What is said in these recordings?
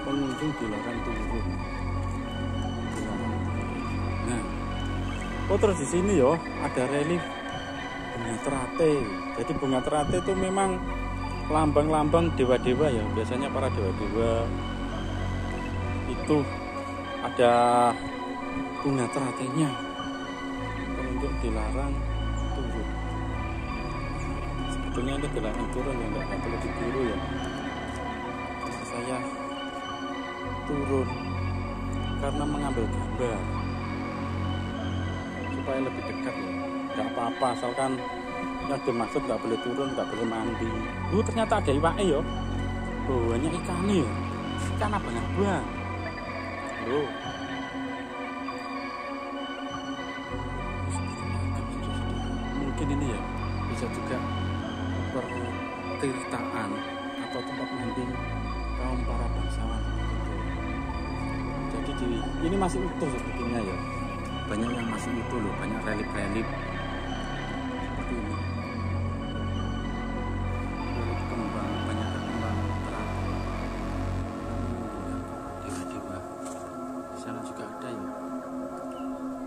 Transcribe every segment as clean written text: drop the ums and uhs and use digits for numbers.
pengunjung dilarang turun. Nah, oh terus di sini yo ada relief bunga teratai. Jadi bunga teratai itu memang lambang-lambang dewa-dewa ya. Biasanya para dewa-dewa itu ada bunga teratainya. Pengunjung dilarang turun. Sebetulnya ini dilarang turun ya, nggak perlu ditiru ya. Saya turun karena mengambil gambar supaya lebih dekat ya. Nggak apa-apa, asalkan yang dimaksud nggak boleh turun, nggak boleh mandi. Ternyata ada iwake ya. Banyak ikan ya. Ikan abang-abang. Mungkin ini ya bisa juga pertirtaan atau tempat mandi kaum para bangsawan. Jadi ini masih utuh sebetulnya ya. Banyak yang masih utuh loh, banyak relief-relief seperti ini. Banyak kembang teratai. Dewa-dewa. Di sana juga ada ya.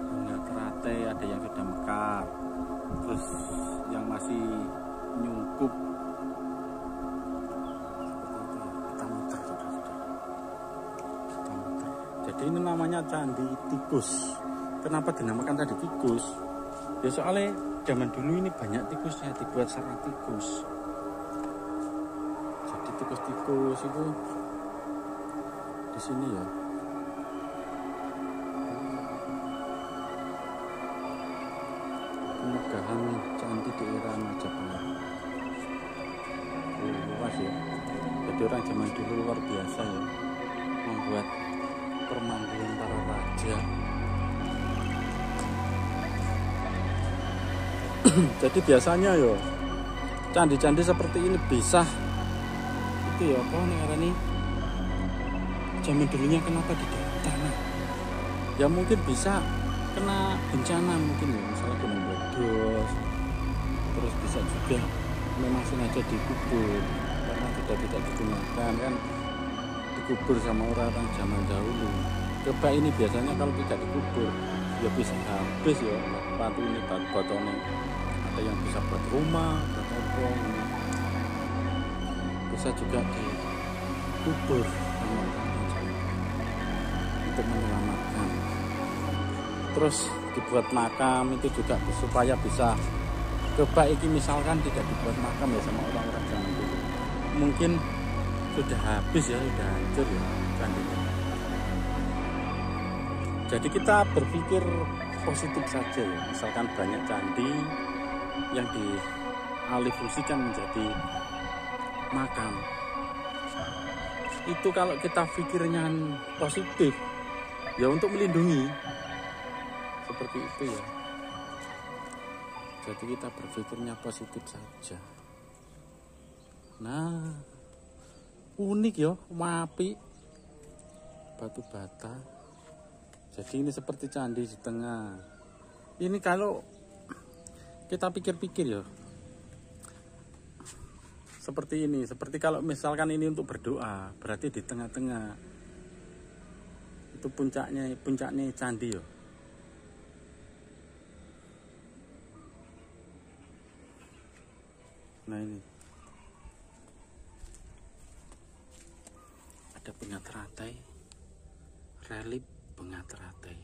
Bunga teratai, ada yang sudah mekar. Terus yang masih nyungkup. Jadi ini namanya Candi Tikus. Kenapa dinamakan Candi Tikus? Ya soalnya zaman dulu ini banyak tikusnya, dibuat sarang tikus. Jadi tikus-tikus itu di sini ya. Kemegahan candi di era Majapahit. Luas ya. Jadi orang zaman dulu luar biasa ya, membuat permanggilan para raja. Jadi biasanya yo candi-candi seperti ini bisa itu ya apa nih zaman dulunya kenapa di tanah ya, mungkin bisa kena bencana mungkin ya, misalnya gunung meledos. Terus bisa juga memang sengaja dikubur karena sudah tidak digunakan kan, dikubur sama orang-orang zaman dahulu. Coba ini biasanya kalau tidak dikubur ya bisa habis ya batu ini, batu-batunya. Ada yang bisa buat rumah, buat apa, bisa juga dikubur sama orang untuk menyelamatkan. Terus dibuat makam itu juga supaya bisa. Coba ini misalkan tidak dibuat makam ya sama orang-orang zaman dulu, mungkin sudah habis ya, sudah hancur ya candinya. Jadi kita berpikir positif saja ya, misalkan banyak candi yang dialihfungsikan menjadi makam. Itu kalau kita pikirnya positif ya, untuk melindungi seperti itu ya. Jadi kita berpikirnya positif saja. Nah, unik ya, apik batu bata. Jadi ini seperti candi di tengah. Ini kalau kita pikir-pikir ya, seperti ini. Seperti kalau misalkan ini untuk berdoa, berarti di tengah-tengah itu puncaknya candi ya. Nah ini ada bunga teratai, relief bunga teratai.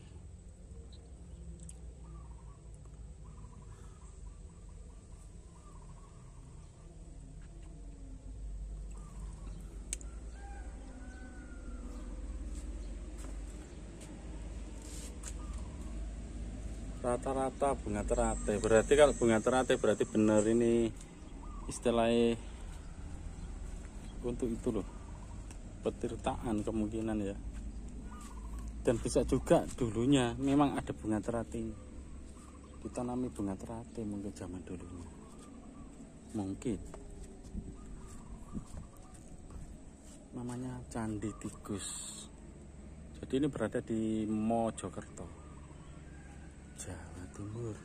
Rata-rata bunga teratai, berarti kalau bunga teratai berarti benar ini istilahnya untuk itu loh, petirtaan kemungkinan ya. Dan bisa juga dulunya memang ada bunga teratai, ditanami bunga teratai mungkin zaman dulunya, mungkin namanya Candi Tikus. Jadi ini berada di Mojokerto, Jawa Timur,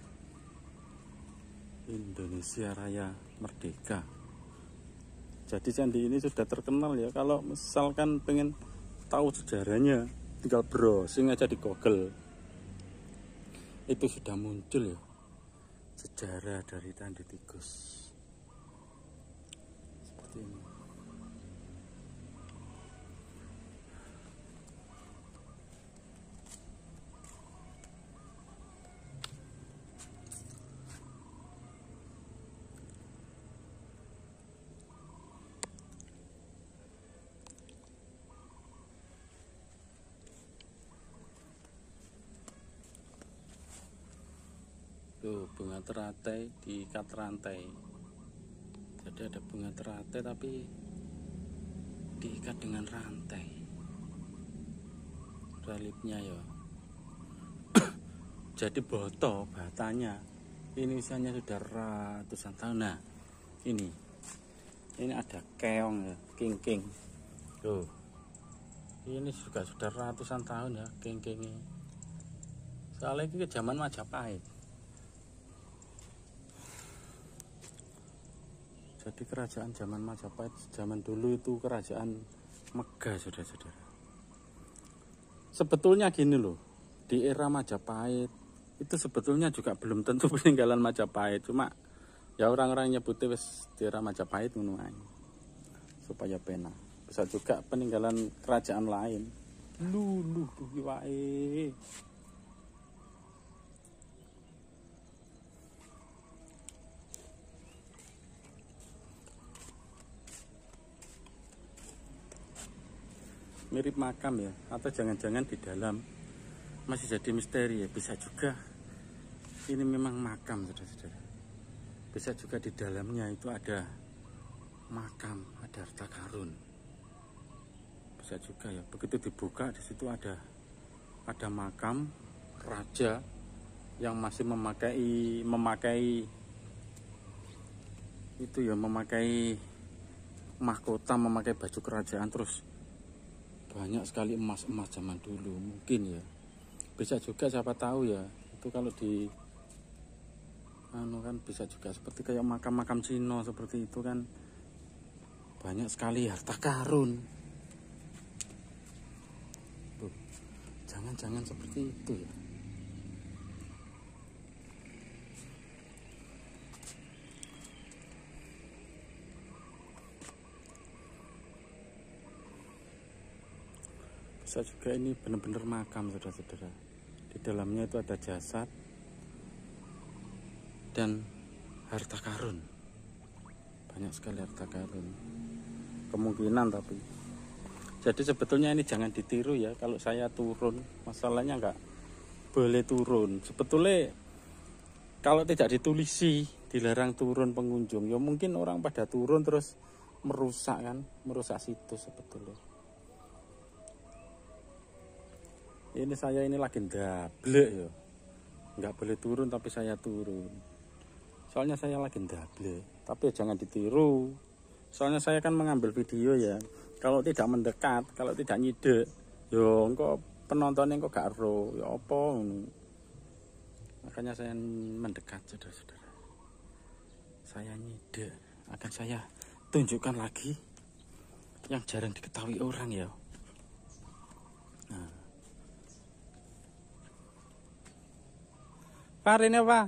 Indonesia Raya Merdeka. Jadi candi ini sudah terkenal ya, kalau misalkan pengen tahu sejarahnya, tinggal browsing aja di Google. Itu sudah muncul ya sejarah dari Candi Tikus. Seperti ini. Tuh, bunga teratai diikat rantai. Jadi ada bunga teratai tapi diikat dengan rantai. Reliefnya ya. Jadi batanya ini usianya sudah ratusan tahun. Nah, ini ada keong ya, king. Tuh. Ini juga sudah ratusan tahun ya, king ini. Soalnya ini ke zaman Majapahit. Jadi kerajaan zaman Majapahit zaman dulu itu kerajaan megah, saudara-saudara. Sebetulnya gini loh, di era Majapahit itu sebetulnya juga belum tentu peninggalan Majapahit, cuma ya orang-orang nyebutnya wis di era Majapahit ngono ae. Supaya pena. Bisa juga peninggalan kerajaan lain. Lu wae. Mirip makam ya, atau jangan-jangan di dalam masih jadi misteri ya, bisa juga ini memang makam, saudara-saudara. Bisa juga di dalamnya itu ada makam, ada harta karun. Bisa juga ya, begitu dibuka di situ ada makam raja yang masih memakai itu ya, memakai mahkota, memakai baju kerajaan, terus banyak sekali emas-emas zaman dulu mungkin ya. Bisa juga, siapa tahu ya, itu kalau di kan bisa juga seperti kayak makam-makam Cina seperti itu kan, banyak sekali harta karun. Tuh, jangan-jangan seperti itu ya. Bisa juga ini benar-benar makam, saudara-saudara. Di dalamnya itu ada jasad dan harta karun. Banyak sekali harta karun. Kemungkinan tapi. Jadi sebetulnya ini jangan ditiru ya. Kalau saya turun, masalahnya nggak boleh turun. Sebetulnya kalau tidak ditulisi, dilarang turun pengunjung, ya mungkin orang pada turun terus merusak situs sebetulnya. Ini saya ini lagi ndablek ya, nggak boleh turun tapi saya turun. Soalnya saya lagi ndablek, tapi jangan ditiru. Soalnya saya kan mengambil video ya. Kalau tidak mendekat, kalau tidak nyidek, yo engko penontonnya kok gak ero, ya apa. Makanya saya mendekat, saudara-saudara. Saya nyidek, akan saya tunjukkan lagi yang jarang diketahui orang ya. Nah. Parine apa?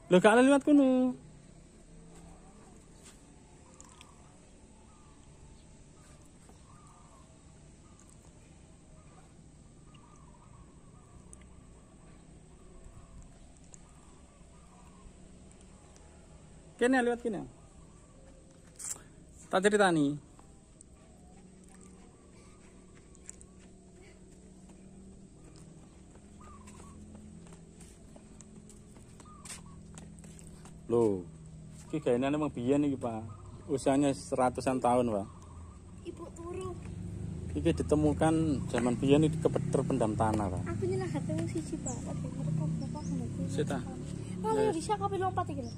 Lo gak lewat kuno. Kene lewat kene. Tak ceritani. Loh, ini kayaknya memang biyen nih Pak. Usianya ratusan tahun Pak. Ibu turu. Ini ditemukan zaman biyen ini terpendam tanah Pak. Aku nyelah hati siji Pak. Lagi merekam bapak sama gue. Sita. Nah, bisa kopi lompat iki lho.